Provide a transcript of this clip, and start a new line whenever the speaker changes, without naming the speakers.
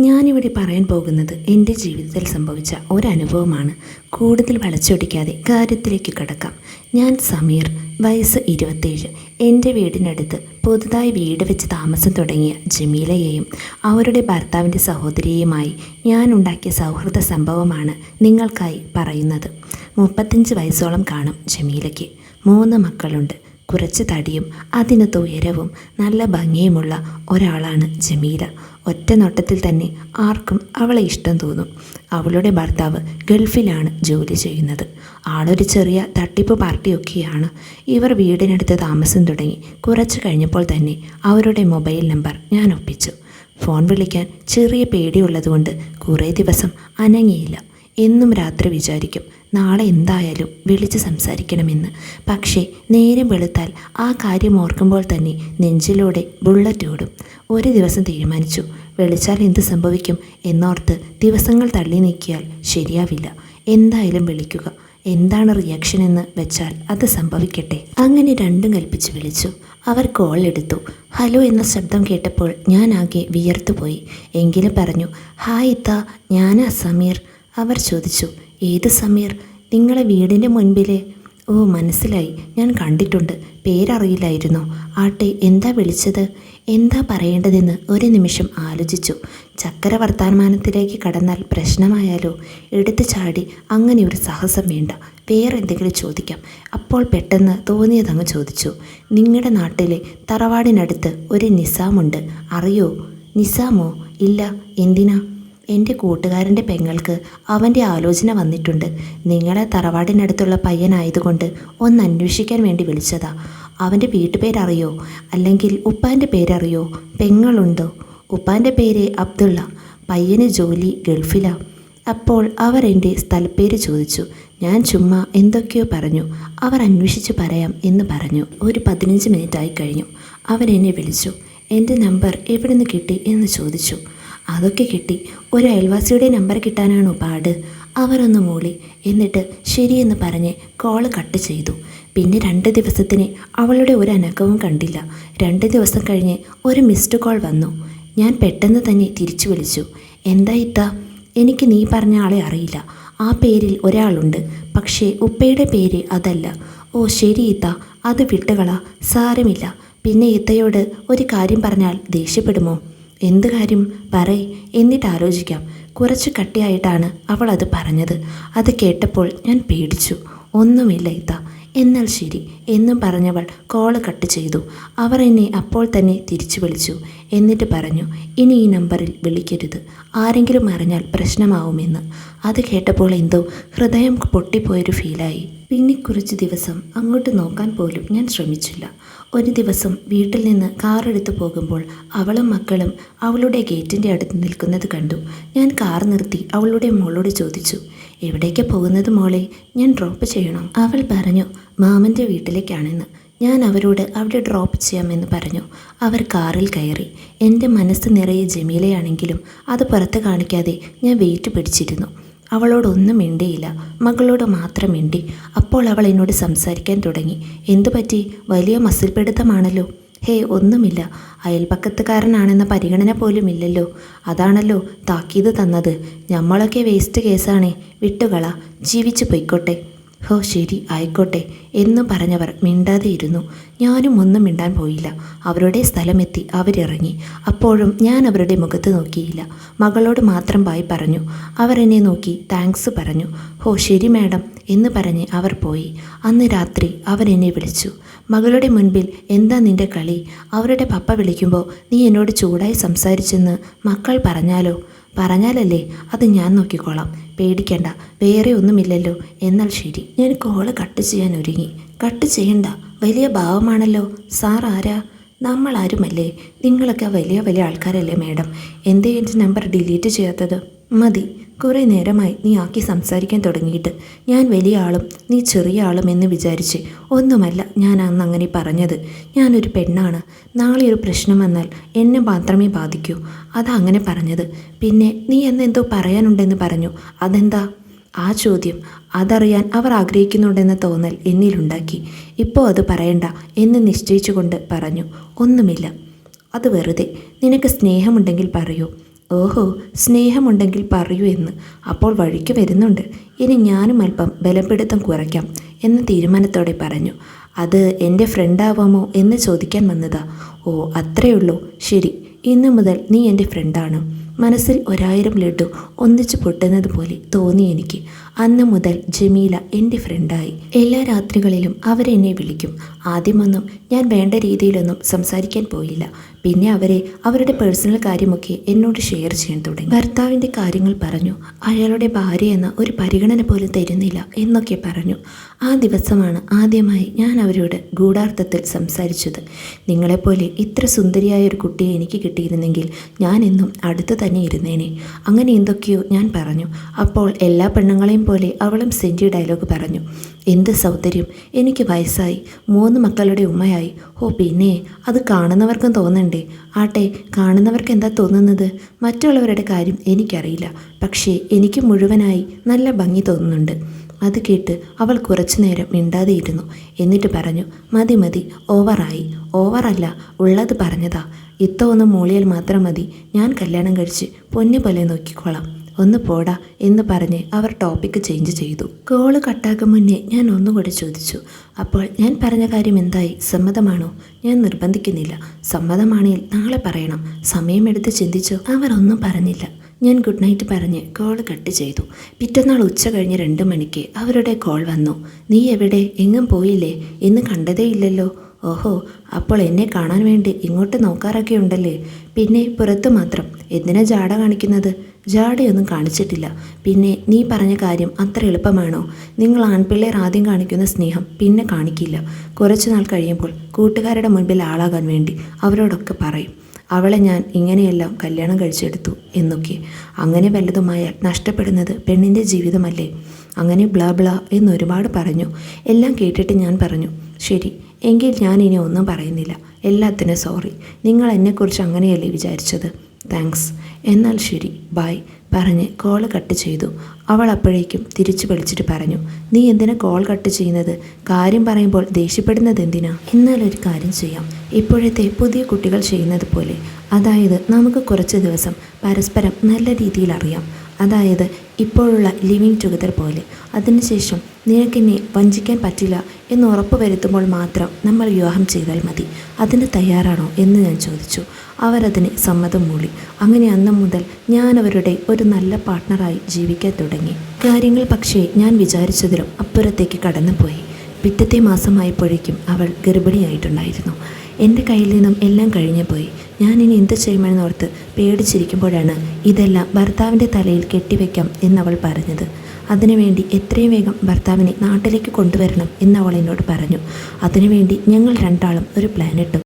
ഞാനിവിടെ പറയാൻ പോകുന്നത് എൻ്റെ ജീവിതത്തിൽ സംഭവിച്ച ഒരനുഭവമാണ്. കൂടുതൽ വളച്ചൊടിക്കാതെ കാര്യത്തിലേക്ക് കടക്കാം. ഞാൻ സമീർ, വയസ്സ് 27. എൻ്റെ വീടിനടുത്ത് പുതുതായി വീട് വെച്ച് താമസം തുടങ്ങിയ ജമീലയെയും അവരുടെ ഭർത്താവിൻ്റെ സഹോദരിയുമായി ഞാൻ ഉണ്ടാക്കിയ സൗഹൃദ സംഭവമാണ് നിങ്ങൾക്കായി പറയുന്നത്. 35 വയസ്സോളം കാണും ജമീലയ്ക്ക്. 3 മക്കളുണ്ട്. കുറച്ച് തടിയും അതിനൊത്ത് ഉയരവും നല്ല ഭംഗിയുമുള്ള ഒരാളാണ് ജമീല. ഒറ്റ നോട്ടത്തിൽ തന്നെ ആർക്കും അവളെ ഇഷ്ടം തോന്നും. അവളുടെ ഭർത്താവ് ഗൾഫിലാണ് ജോലി ചെയ്യുന്നത്. ആളൊരു ചെറിയ തട്ടിപ്പ് പാർട്ടിയൊക്കെയാണ്. ഇവർ വീടിനടുത്ത് താമസം തുടങ്ങി. കുറച്ച് കഴിഞ്ഞപ്പോൾ തന്നെ അവരുടെ മൊബൈൽ നമ്പർ ഞാൻ ഒപ്പിച്ചു. ഫോൺ വിളിക്കാൻ ചെറിയ പേടിയുള്ളതുകൊണ്ട് കുറേ ദിവസം അനങ്ങിയില്ല. എന്നും രാത്രി വിചാരിക്കും നാളെ എന്തായാലും വിളിച്ച് സംസാരിക്കണമെന്ന്. പക്ഷേ നേരം വെളുത്താൽ ആ കാര്യം ഓർക്കുമ്പോൾ തന്നെ നെഞ്ചിലൂടെ ബുള്ളറ്റ് ഓടും. ഒരു ദിവസം തീരുമാനിച്ചു, വിളിച്ചാൽ എന്ത് സംഭവിക്കും എന്നോർത്ത് ദിവസങ്ങൾ തള്ളി നീക്കിയാൽ ശരിയാവില്ല. എന്തായാലും വിളിക്കുക. എന്താണ് റിയാക്ഷൻ എന്ന് വെച്ചാൽ അത് സംഭവിക്കട്ടെ. അങ്ങനെ രണ്ടും കൽപ്പിച്ച് വിളിച്ചു. അവർ കോൾ എടുത്തു. ഹലോ എന്ന ശബ്ദം കേട്ടപ്പോൾ ഞാൻ ആകെ വിയർത്തുപോയി. എങ്കിലും പറഞ്ഞു, ഹായ് ഇത്ത, ഞാനാ സമീർ. അവർ ചോദിച്ചു, ഏത് സമീർ? നിങ്ങളെ വീടിൻ്റെ മുൻപിലെ? ഓ, മനസ്സിലായി, ഞാൻ കണ്ടിട്ടുണ്ട്. പേരറിയില്ലായിരുന്നോ? ആട്ടെ, എന്താ വിളിച്ചത്? എന്താ പറയേണ്ടതെന്ന് ഒരു നിമിഷം ആലോചിച്ചു. ചക്കര വർത്തമാനത്തിലേക്ക് കടന്നാൽ പ്രശ്നമായാലോ? എടുത്തു ചാടി അങ്ങനെ ഒരു സാഹസം വേണ്ട. വേറെന്തെങ്കിലും ചോദിക്കാം. അപ്പോൾ പെട്ടെന്ന് തോന്നിയതങ്ങ് ചോദിച്ചു. നിങ്ങളുടെ നാട്ടിലെ തറവാടിനടുത്ത് ഒരു നിസാമുണ്ട്, അറിയോ? നിസാമോ? ഇല്ല, എന്തിനാ? എൻ്റെ കൂട്ടുകാരൻ്റെ പെങ്ങൾക്ക് അവൻ്റെ ആലോചന വന്നിട്ടുണ്ട്. നിങ്ങളെ തറവാടിനടുത്തുള്ള പയ്യനായതുകൊണ്ട് ഒന്ന് അന്വേഷിക്കാൻ വേണ്ടി വിളിച്ചതാ. അവൻ്റെ വീട്ടുപേരറിയോ? അല്ലെങ്കിൽ ഉപ്പാൻ്റെ പേരറിയോ? പെങ്ങളുണ്ടോ? ഉപ്പാൻ്റെ പേര് അബ്ദുള്ള. പയ്യന് ജോലി ഗൾഫിലാ. അപ്പോൾ അവർ എൻ്റെ സ്ഥലപ്പേര് ചോദിച്ചു. ഞാൻ ചുമ്മാ എന്തൊക്കെയോ പറഞ്ഞു. അവർ അന്വേഷിച്ച് പറയാം എന്ന് പറഞ്ഞു. ഒരു 15 മിനിറ്റായി കഴിഞ്ഞു. അവരെന്നെ വിളിച്ചു. എൻ്റെ നമ്പർ എവിടെ നിന്ന് കിട്ടി എന്ന് ചോദിച്ചു. അതൊക്കെ കിട്ടി. ഒരു അയൽവാസിയുടെ നമ്പർ കിട്ടാനാണോ പാട്? അവരൊന്ന് മൂളി. എന്നിട്ട് ശരിയെന്ന് പറഞ്ഞ് കോള് കട്ട് ചെയ്തു. പിന്നെ 2 ദിവസത്തിന് അവളുടെ ഒരു അനക്കവും കണ്ടില്ല. 2 ദിവസം കഴിഞ്ഞ് ഒരു മിസ്ഡ് കോൾ വന്നു. ഞാൻ പെട്ടെന്ന് തന്നെ തിരിച്ചു വിളിച്ചു. എന്താ ഇത്ത? എനിക്ക് നീ പറഞ്ഞ ആളെ അറിയില്ല. ആ പേരിൽ ഒരാളുണ്ട്, പക്ഷേ ഉപ്പയുടെ പേര് അതല്ല. ഓ ശരി ഇത്ത, അത് വിട്ടുകളാ, സാരമില്ല. പിന്നെ ഇത്തയോട് ഒരു കാര്യം പറഞ്ഞാൽ ദേഷ്യപ്പെടുമോ? എന്ത് കാര്യം? പറയ്, എന്നിട്ട് ആലോചിക്കാം. കുറച്ച് കട്ടിയായിട്ടാണ് അവൾ അത് പറഞ്ഞത്. അത് കേട്ടപ്പോൾ ഞാൻ പേടിച്ചു. ഒന്നുമില്ല ഇത്ത. എന്നാൽ ശരി എന്നും പറഞ്ഞവൾ കോള് കട്ട് ചെയ്തു. അവർ എന്നെ അപ്പോൾ തന്നെ തിരിച്ചു വിളിച്ചു. എന്നിട്ട് പറഞ്ഞു, ഇനി ഈ നമ്പറിൽ വിളിക്കരുത്, ആരെങ്കിലും അറിഞ്ഞാൽ പ്രശ്നമാവുമെന്ന്. അത് കേട്ടപ്പോൾ എന്തോ ഹൃദയം പൊട്ടിപ്പോയൊരു ഫീലായി. പിന്നെ കുറച്ച് ദിവസം അങ്ങോട്ട് നോക്കാൻ പോലും ഞാൻ ശ്രമിച്ചില്ല. ഒരു ദിവസം വീട്ടിൽ നിന്ന് കാറെടുത്ത് പോകുമ്പോൾ അവളും മക്കളും അവളുടെ ഗേറ്റിൻ്റെ അടുത്ത് നിൽക്കുന്നത് കണ്ടു. ഞാൻ കാർ നിർത്തി അവളുടെ മോളോട് ചോദിച്ചു, എവിടേക്കാ പോകുന്നത് മോളെ? ഞാൻ ഡ്രോപ്പ് ചെയ്യണോ? അവൾ പറഞ്ഞു, മാമൻ്റെ വീട്ടിലേക്കാണെന്ന്. ഞാൻ അവരോട് അവിടെ ഡ്രോപ്പ് ചെയ്യാമെന്ന് പറഞ്ഞു. അവർ കാറിൽ കയറി. എൻ്റെ മനസ്സ് നിറയെ ജമീലയാണെങ്കിലും അത് പുറത്ത് കാണിക്കാതെ ഞാൻ വെയിറ്റ് പിടിച്ചിരുന്നു. അവളോടൊന്നും മിണ്ടിയില്ല, മകളോട് മാത്രം മിണ്ടി. അപ്പോൾ അവൾ എന്നോട് സംസാരിക്കാൻ തുടങ്ങി. എന്തു പറ്റി? വലിയ മസിൽ പിടുത്തമാണല്ലോ. ഹേ, ഒന്നുമില്ല. അയൽപക്കത്തുകാരനാണെന്ന പരിഗണന പോലും ഇല്ലല്ലോ. അതാണല്ലോ താക്കീത് തന്നത്. നമ്മളൊക്കെ വേസ്റ്റ് കേസാണേ, വിട്ടുകളാ, ജീവിച്ചു പൊയ്ക്കോട്ടെ. ഹോ ശരി, ആയിക്കോട്ടെ എന്നും പറഞ്ഞവർ മിണ്ടാതെ ഇരുന്നു. ഞാനും ഒന്നും മിണ്ടാൻ പോയില്ല. അവരുടെ സ്ഥലമെത്തി അവരിറങ്ങി. അപ്പോഴും ഞാൻ അവരുടെ മുഖത്ത് നോക്കിയില്ല. മകളോട് മാത്രം ബായ് പറഞ്ഞു. അവർ എന്നെ നോക്കി താങ്ക്സ് പറഞ്ഞു. ഹോ ശരി മാഡം എന്ന് പറഞ്ഞ് അവർ പോയി. അന്ന് രാത്രി അവരെന്നെ വിളിച്ചു. മകളുടെ മുൻപിൽ എന്താ നിന്റെ കളി? അവരുടെ പപ്പ വിളിക്കുമ്പോൾ നീ എന്നോട് ചൂടായി സംസാരിച്ചെന്ന് മക്കൾ പറഞ്ഞാലോ? പറഞ്ഞാലല്ലേ അത് ഞാൻ നോക്കിക്കോളാം, പേടിക്കണ്ട, വേറെ ഒന്നുമില്ലല്ലോ. എന്നാൽ ശരി. ഞാൻ കോള് കട്ട് ചെയ്യാൻ ഒരുങ്ങി. കട്ട് ചെയ്യണ്ട, വലിയ ഭാവമാണല്ലോ. സാർ ആരാ? നമ്മൾ ആരുമല്ലേ. നിങ്ങളൊക്കെ വലിയ വലിയ ആൾക്കാരല്ലേ മാഡം. എന്തേ എൻ്റെ നമ്പർ ഡിലീറ്റ് ചെയ്യാത്തത്? മതി, കുറേ നേരമായി നീ ആക്കി സംസാരിക്കാൻ തുടങ്ങിയിട്ട്. ഞാൻ വലിയ ആളും നീ ചെറിയ ആളും എന്ന് വിചാരിച്ച് ഒന്നുമല്ല ഞാൻ അന്ന് അങ്ങനെ പറഞ്ഞത്. ഞാനൊരു പെണ്ണാണ്. നാളെ ഒരു പ്രശ്നം വന്നാൽ എന്നെ മാത്രമേ ബാധിക്കൂ. അതാ അങ്ങനെ പറഞ്ഞത്. പിന്നെ നീ എന്നെന്തോ പറയാനുണ്ടെന്ന് പറഞ്ഞു. അതെന്താ? ആ ചോദ്യം അതറിയാൻ അവർ ആഗ്രഹിക്കുന്നുണ്ടെന്ന തോന്നൽ എന്നിലുണ്ടാക്കി. ഇപ്പോൾ അത് പറയണ്ട എന്ന് നിശ്ചയിച്ചുകൊണ്ട് പറഞ്ഞു. ഒന്നുമില്ല, അത് വെറുതെ. നിനക്ക് സ്നേഹമുണ്ടെങ്കിൽ പറയൂ. ഓഹോ, സ്നേഹമുണ്ടെങ്കിൽ പറയൂ എന്ന്. അപ്പോൾ വഴിക്ക് വരുന്നുണ്ട്. ഇനി ഞാനും അല്പം ബലപിടുത്തം കുറയ്ക്കാം എന്ന തീരുമാനത്തോടെ പറഞ്ഞു. അത് എൻ്റെ ഫ്രണ്ടാവാമോ എന്ന് ചോദിക്കാൻ വന്നതാ. ഓ, അത്രയുള്ളൂ. ശരി, ഇന്നു മുതൽ നീ എൻ്റെ ഫ്രണ്ടാണ്. മനസ്സിൽ 1000 ലഡ്ഡു ഒന്നിച്ചു പൊട്ടുന്നത് പോലെ തോന്നി എനിക്ക്. അന്ന് മുതൽ ജമീല എൻ്റെ ഫ്രണ്ടായി. എല്ലാ രാത്രികളിലും അവരെന്നെ വിളിക്കും. ആദ്യമൊന്നും ഞാൻ വേണ്ട രീതിയിലൊന്നും സംസാരിക്കാൻ പോയില്ല. പിന്നെ അവരുടെ പേഴ്സണൽ കാര്യമൊക്കെ എന്നോട് ഷെയർ ചെയ്യാൻ തുടങ്ങി. ഭർത്താവിൻ്റെ കാര്യങ്ങൾ പറഞ്ഞു. അയാളുടെ ഭാര്യ എന്ന ഒരു പരിഗണന പോലും തരുന്നില്ല എന്നൊക്കെ പറഞ്ഞു. ആ ദിവസമാണ് ആദ്യമായി ഞാൻ അവരോട് ഗൂഢാർത്ഥത്തിൽ സംസാരിച്ചത്. നിങ്ങളെപ്പോലെ ഇത്ര സുന്ദരിയായ ഒരു കുട്ടിയെ എനിക്ക് കിട്ടിയിരുന്നെങ്കിൽ ഞാൻ എന്നും അടുത്ത് തന്നെ ഇരുന്നേനെ. അങ്ങനെ എന്തൊക്കെയോ ഞാൻ പറഞ്ഞു. അപ്പോൾ എല്ലാ പെണ്ണുങ്ങളെയും പോലെ അവളും സെൻറ്റി ഡയലോഗ് പറഞ്ഞു. എന്ത് സൗന്ദര്യം! എനിക്ക് വയസ്സായി, 3 മക്കളുടെ ഉമ്മയായി. ഓ, പിന്നെ അത് കാണുന്നവർക്കും തോന്നണ്ടേ? ആട്ടെ, കാണുന്നവർക്ക് എന്താ തോന്നുന്നത്? മറ്റുള്ളവരുടെ കാര്യം എനിക്കറിയില്ല. പക്ഷേ എനിക്ക് മുഴുവനായി നല്ല ഭംഗി തോന്നുന്നുണ്ട്. അത് കേട്ട് അവൾ കുറച്ചു നേരം മിണ്ടാതെയിരുന്നു. എന്നിട്ട് പറഞ്ഞു, മതി മതി, ഓവറായി. ഓവറല്ല, ഉള്ളത് പറഞ്ഞതാ. ഇത്ത ഒന്ന് മൂളിയാൽ മാത്രം മതി, ഞാൻ കല്യാണം കഴിച്ച് പൊന്നു പോലെ നോക്കിക്കോളാം. ഒന്ന് പോടാ എന്ന് പറഞ്ഞ് അവർ ടോപ്പിക്ക് ചേഞ്ച് ചെയ്തു. കോള് കട്ടാക്കും മുന്നേ ഞാൻ ഒന്നുകൂടെ ചോദിച്ചു, അപ്പോൾ ഞാൻ പറഞ്ഞ കാര്യം എന്തായി? സമ്മതമാണോ? ഞാൻ നിർബന്ധിക്കുന്നില്ല. സമ്മതമാണെങ്കിൽ നാളെ പറയണം. സമയമെടുത്ത് ചിന്തിച്ചോ? അവർ ഒന്നും പറഞ്ഞില്ല. ഞാൻ ഗുഡ് നൈറ്റ് പറഞ്ഞ് കോൾ കട്ട് ചെയ്തു. പിറ്റന്നാൾ ഉച്ച കഴിഞ്ഞ് 2 മണിക്ക് അവരുടെ കോൾ വന്നു. നീ എവിടെ? എങ്ങും പോയില്ലേ? ഇന്ന് കണ്ടതേ ഇല്ലല്ലോ. ഓഹോ, അപ്പോൾ എന്നെ കാണാൻ വേണ്ടി ഇങ്ങോട്ട് നോക്കാറൊക്കെ ഉണ്ടല്ലേ? പിന്നെ പുറത്തു മാത്രം. എന്തിനാ ജാട കാണിക്കുന്നത്? ജാടയൊന്നും കാണിച്ചിട്ടില്ല. പിന്നെ നീ പറഞ്ഞ കാര്യം അത്ര എളുപ്പമാണോ? നിങ്ങൾ ആൺപിള്ളേർ ആദ്യം കാണിക്കുന്ന സ്നേഹം പിന്നെ കാണിക്കില്ല. കുറച്ചു നാൾ കഴിയുമ്പോൾ കൂട്ടുകാരുടെ മുൻപിൽ ആളാകാൻ വേണ്ടി അവരോടൊക്കെ പറയും, അവളെ ഞാൻ ഇങ്ങനെയെല്ലാം കല്യാണം കഴിച്ചെടുത്തു എന്നൊക്കെ. അങ്ങനെ വല്ലതുമായാൽ നഷ്ടപ്പെടുന്നത് പെണ്ണിൻ്റെ ജീവിതമല്ലേ? അങ്ങനെ ബ്ലാ ബ്ലാ എന്നൊരുപാട് പറഞ്ഞു. എല്ലാം കേട്ടിട്ട് ഞാൻ പറഞ്ഞു, ശരി എങ്കിൽ ഞാൻ ഇനി ഒന്നും പറയുന്നില്ല. എല്ലാത്തിനും സോറി. നിങ്ങൾ എന്നെക്കുറിച്ച് അങ്ങനെയല്ലേ വിചാരിച്ചത്? താങ്ക്സ്. എന്നാൽ ശരി, ബൈ പറഞ്ഞ് കോൾ കട്ട് ചെയ്തു. അവൾ അപ്പോഴേക്കും തിരിച്ചു വിളിച്ചിട്ട് പറഞ്ഞു, നീ എന്തിനാ കോൾ കട്ട് ചെയ്യുന്നത്? കാര്യം പറയുമ്പോൾ ദേഷ്യപ്പെടുന്നത് എന്തിനാ? എന്നാൽ ഒരു കാര്യം ചെയ്യാം, ഇപ്പോഴത്തെ പുതിയ കുട്ടികൾ ചെയ്യുന്നത് പോലെ. അതായത് നമുക്ക് കുറച്ച് ദിവസം പരസ്പരം നല്ല രീതിയിൽ അറിയാം. അതായത് ഇപ്പോഴുള്ള ലിവിങ് ടുഗദർ പോലെ. അതിനുശേഷം നിനക്കെന്നെ വഞ്ചിക്കാൻ പറ്റില്ല എന്ന് ഉറപ്പ് വരുത്തുമ്പോൾ മാത്രം നമ്മൾ വിവാഹം ചെയ്താൽ മതി. അതിന് തയ്യാറാണോ എന്ന് ഞാൻ ചോദിച്ചു. അവരതിന് സമ്മതം മൂളി. അങ്ങനെ അന്നു മുതൽ ഞാൻ അവരുടെ ഒരു നല്ല പാർട്ട്ണറായി ജീവിക്കാൻ തുടങ്ങി. കാര്യങ്ങൾ പക്ഷേ ഞാൻ വിചാരിച്ചതിലും അപ്പുറത്തേക്ക് കടന്നുപോയി. പിറ്റത്തെ മാസമായപ്പോഴേക്കും അവൾ ഗർഭിണിയായിട്ടുണ്ടായിരുന്നു. എൻ്റെ കയ്യിൽ നിന്നും എല്ലാം കഴിഞ്ഞു പോയി. ഞാനിനി എന്ത് ചെയ്യുമെന്നോർത്ത് പേടിച്ചിരിക്കുമ്പോഴാണ് ഇതെല്ലാം ഭർത്താവിൻ്റെ തലയിൽ കെട്ടിവെക്കാം എന്നവൾ പറഞ്ഞത്. അതിനുവേണ്ടി എത്രയും വേഗം ഭർത്താവിനെ നാട്ടിലേക്ക് കൊണ്ടുവരണം എന്നവൾ എന്നോട് പറഞ്ഞു. അതിനുവേണ്ടി ഞങ്ങൾ രണ്ടാളും ഒരു പ്ലാനിട്ടു.